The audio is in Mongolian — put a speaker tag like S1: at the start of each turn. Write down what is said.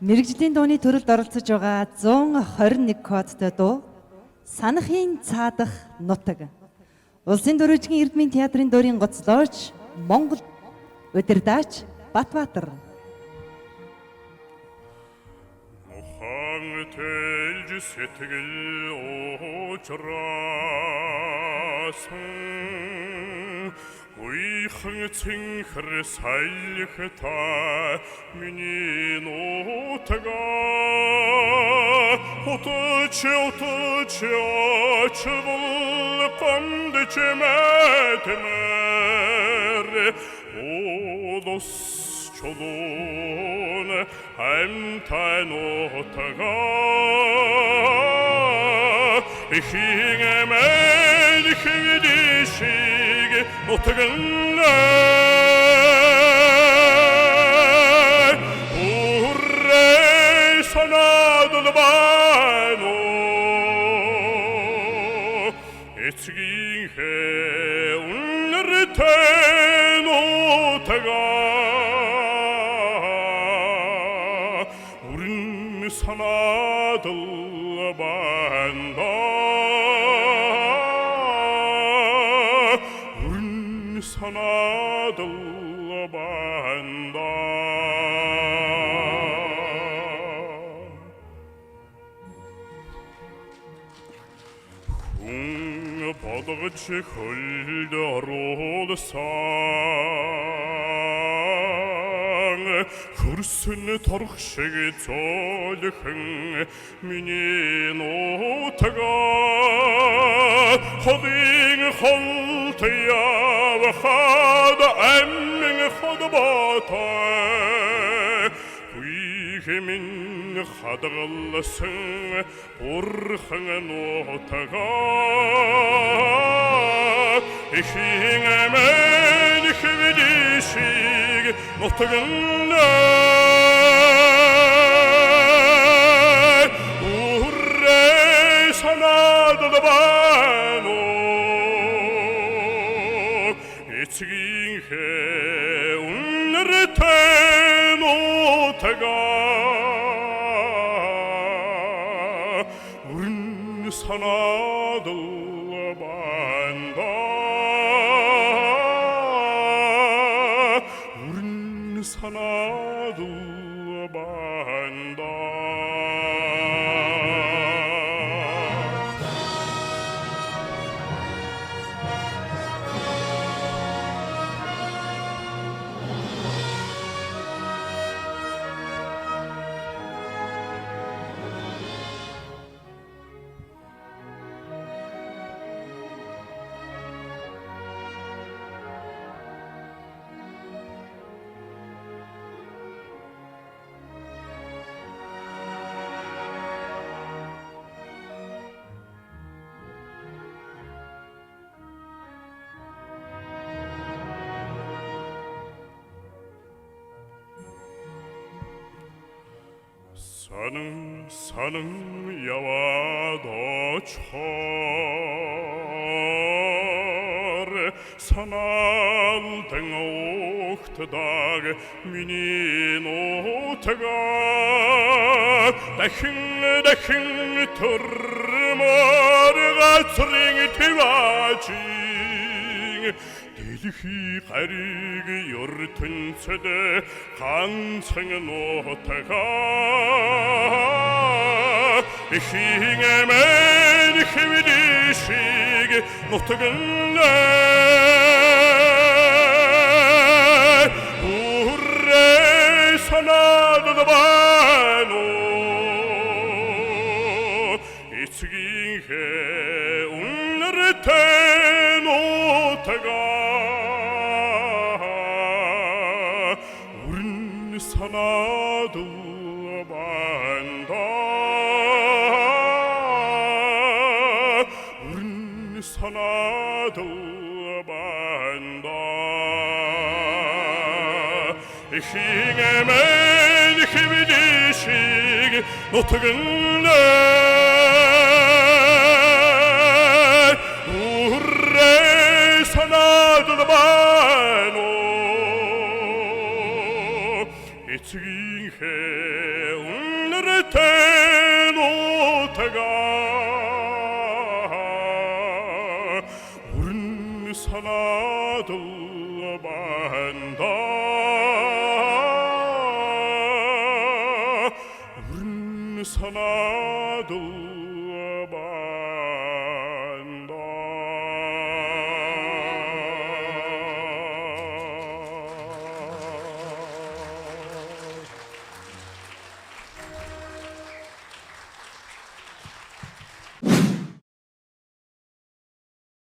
S1: Мэргэжлийн дууны төрөлд оролцож байгаа 121 кодтой дуу Санахын цаадах нутаг. Улсын дөрвижгийн Эрдмийн театрын дуурийн гоцлооч Монгол удирдаач Батбаатар.
S2: Мохан тэлж сэтгэл уучраасан Уйхан цэнхэр сайлхтай миний нутгаа Утуч очвол гомдч мэтмэр Улус чулуун амтай нутгаа Ихингэмэн ихингдишиг нутагнаа Уррэй санадл байна Эцгийн хэ үнэртэй нутгаа Урн санадл байна Sanadıl banda Хүн бодгож хөлд оруулсан Хөрсөн торох шиг зөөлхөн миний нутгаа Ходын холт явахад амин ходботой Хүйхэмин хадгалсан урхан нутгаа Ихингэмэн ихвэдишиг нутагнаа Уррэй санадл байна Эцгийн хэ үнэртэй нутгаа Урн санадл байна Урн санадл байна Санам яваад очхоор санаалтан уухтдаг миний нутгаа дахин төрмөр газрын тваачийн Дэлхий гариг ертөнцөд ганцхан нутгаа Ихингэмэн ихвэдишиг нутагнаа Уррэй санадл байна Эцгийн хэ үнэртэй нутгаа Урн санадл байна Урн санадл байна Ихингэмэн ихвэдишиг нутагнаа Уррэй санадл байна Эцгийн хэ 대노태가 우른 사나들 반다 우른 사나